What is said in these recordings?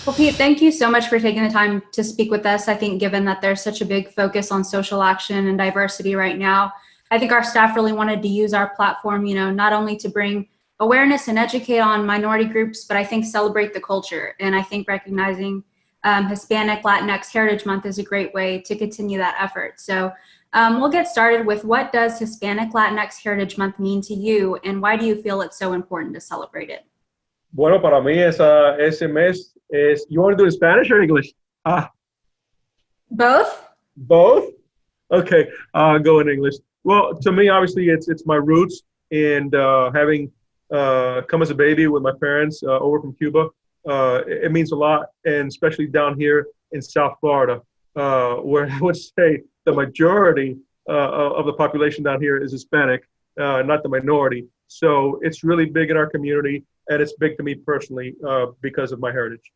Well, Pete, thank you so much for taking the time to speak with us. I think given that there's such a big focus on social action and diversity right now, I think our staff really wanted to use our platform, not only to bring awareness and educate on minority groups, but I think celebrate the culture. And I think recognizing Hispanic Latinx Heritage Month is a great way to continue that effort. So we'll get started with, what does Hispanic Latinx Heritage Month mean to you, and why do you feel it's so important to celebrate it? Bueno, para mí ese mes es, you want to do it in Spanish or English? Ah, Both? both? Okay, I'll go in English. Well, to me, obviously, it's my roots, and having come as a baby with my parents over from Cuba, it means a lot, and especially down here in South Florida, where I would say the majority of the population down here is Hispanic, not the minority. So it's really big in our community, and it's big to me personally because of my heritage.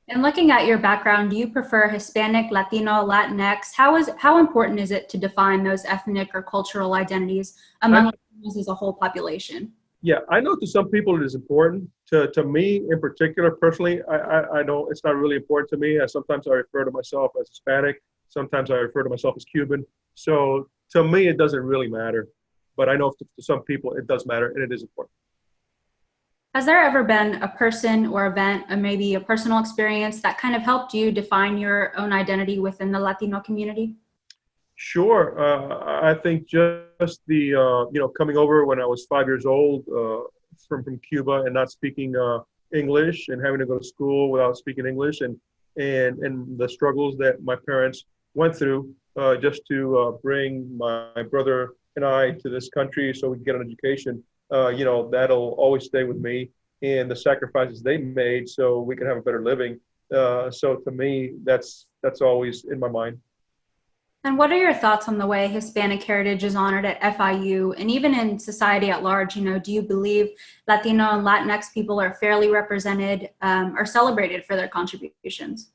And looking at your background, do you prefer Hispanic, Latino, Latinx? How important is it to define those ethnic or cultural identities I, among Latinos as a whole population? yeah, I know to some people it is important. To me in particular, personally, I don't. It's not really important to me. Sometimes I refer to myself as Hispanic. Sometimes I refer to myself as Cuban. So to me, it doesn't really matter. But I know to some people it does matter, and it is important. Has there ever been a person or event, or maybe a personal experience that kind of helped you define your own identity within the Latino community? Sure. I think just the coming over when I was 5 years old from Cuba and not speaking English and having to go to school without speaking English and the struggles that my parents went through just to bring my brother and I to this country so we can get an education. That'll always stay with me, and the sacrifices they made so we can have a better living. So to me, that's always in my mind. And what are your thoughts on the way Hispanic heritage is honored at FIU and even in society at large? Do you believe Latino and Latinx people are fairly represented or celebrated for their contributions?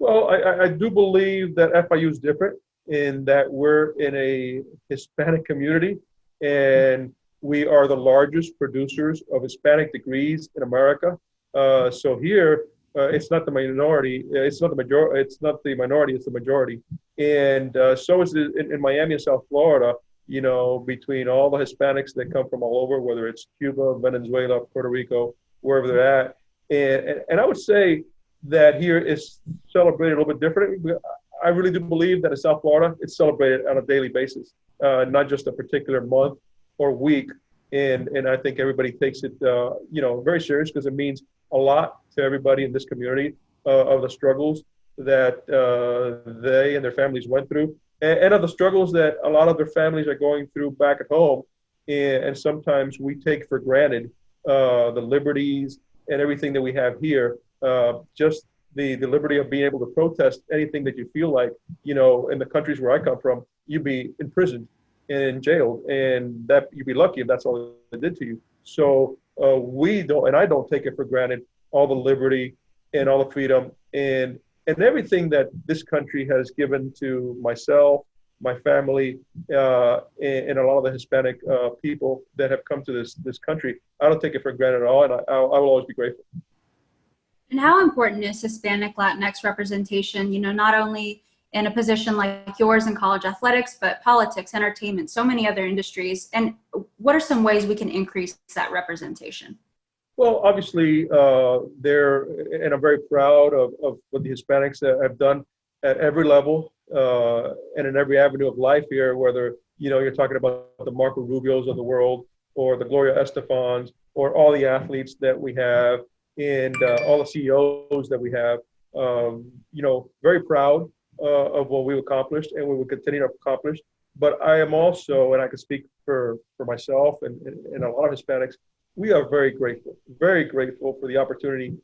Well, I do believe that FIU is different in that we're in a Hispanic community, and we are the largest producers of Hispanic degrees in America. So here, it's not the minority. It's not the majority. It's not the minority. It's the majority. And so is it in Miami and South Florida. Between all the Hispanics that come from all over, whether it's Cuba, Venezuela, Puerto Rico, wherever they're at, and I would say that here is celebrated a little bit differently. I really do believe that in South Florida, it's celebrated on a daily basis, not just a particular month or week. And I think everybody takes it, very serious because it means a lot to everybody in this community of the struggles that they and their families went through, and of the struggles that a lot of their families are going through back at home. And sometimes we take for granted the liberties and everything that we have here. Just the liberty of being able to protest anything that you feel like, in the countries where I come from, you'd be imprisoned and jailed, and that you'd be lucky if that's all they did to you. So we don't, and I don't take it for granted, all the liberty and all the freedom and everything that this country has given to myself, my family, and a lot of the Hispanic people that have come to this country. I don't take it for granted at all, and I will always be grateful. And how important is Hispanic Latinx representation, not only in a position like yours in college athletics, but politics, entertainment, so many other industries? And what are some ways we can increase that representation? Well, obviously, and I'm very proud of what the Hispanics have done at every level and in every avenue of life here, whether, you're talking about the Marco Rubios of the world or the Gloria Estefans or all the athletes that we have and all the CEOs that we have. Very proud of what we've accomplished and we will continue to accomplish. But I am also, and I can speak for myself and a lot of Hispanics, we are very grateful for the opportunity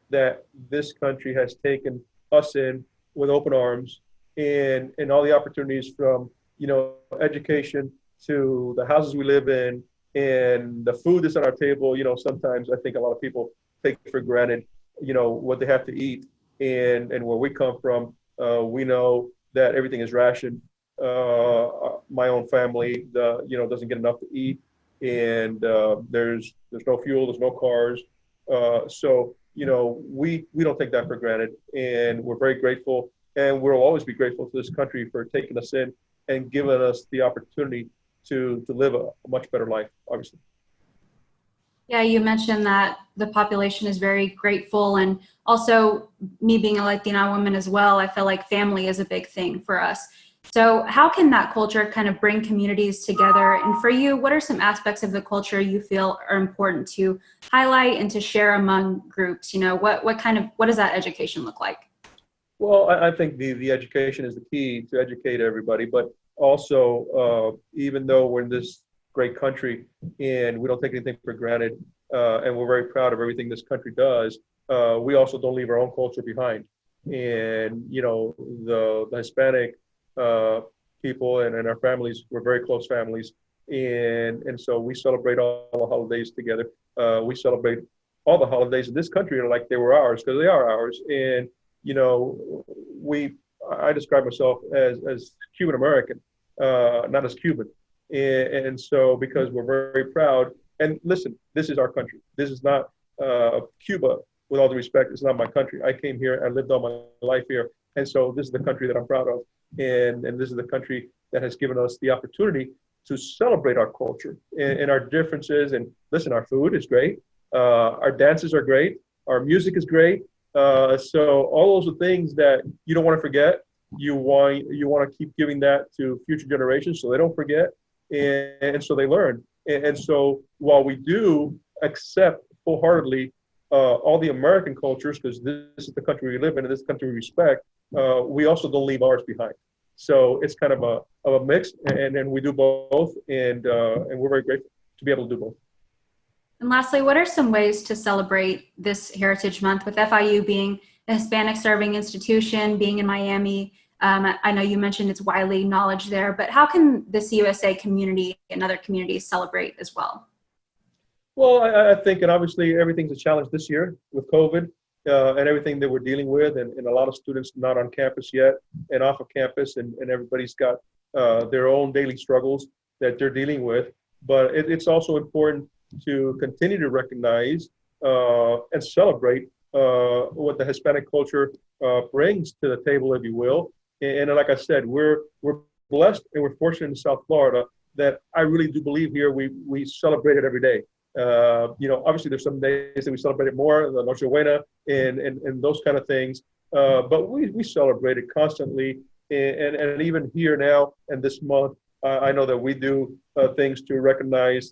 that this country has taken us in with open arms and all the opportunities from, education to the houses we live in and the food that's on our table. Sometimes I think a lot of people take for granted, what they have to eat and where we come from. We know that everything is rationed. My own family, doesn't get enough to eat, and there's no fuel, there's no cars. So we don't take that for granted, and we're very grateful, and we'll always be grateful to this country for taking us in and giving us the opportunity to live a much better life, obviously. Yeah, you mentioned that the population is very grateful, and also me being a Latina woman as well, I feel like family is a big thing for us. So how can that culture kind of bring communities together? And for you, what are some aspects of the culture you feel are important to highlight and to share among groups? What does that education look like? Well, I think the education is the key to educate everybody, but also, even though we're in this great country and we don't take anything for granted, and we're very proud of everything this country does, we also don't leave our own culture behind. And, the Hispanic people and our families, we're very close families. And so we celebrate all the holidays together. We celebrate all the holidays in this country are like they were ours because they are ours. And I describe myself as Cuban American, not as Cuban. And so because we're very proud, and listen, this is our country. This is not Cuba, with all due respect, it's not my country. I came here, I lived all my life here. And so this is the country that I'm proud of. And this is the country that has given us the opportunity to celebrate our culture and our differences. And listen, our food is great. Our dances are great. Our music is great. So all those are things that you don't want to forget. You want to keep giving that to future generations so they don't forget, and so they learn. And so while we do accept wholeheartedly all the American cultures, because this is the country we live in and this country we respect, we also don't leave ours behind. So it's kind of a mix, and we do both, and we're very grateful to be able to do both. And lastly, what are some ways to celebrate this Heritage Month with FIU being a Hispanic serving institution, being in Miami? I know you mentioned it's widely acknowledged there, but how can this USA community and other communities celebrate as well? Well, I think, and obviously everything's a challenge this year with COVID and everything that we're dealing with, and a lot of students not on campus yet and off of campus, and everybody's got their own daily struggles that they're dealing with. But it's also important to continue to recognize and celebrate what the Hispanic culture brings to the table, if you will. And like I said, we're blessed and we're fortunate in South Florida that I really do believe here we celebrate it every day. Obviously there's some days that we celebrate it more, the Noche Buena and those kind of things. But we celebrate it constantly, and even here now and this month, I know that we do things to recognize,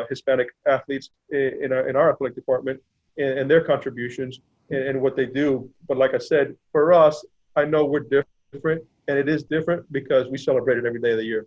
Hispanic athletes in our athletic department and their contributions and what they do. But like I said, for us, I know we're different, and it is different because we celebrate it every day of the year.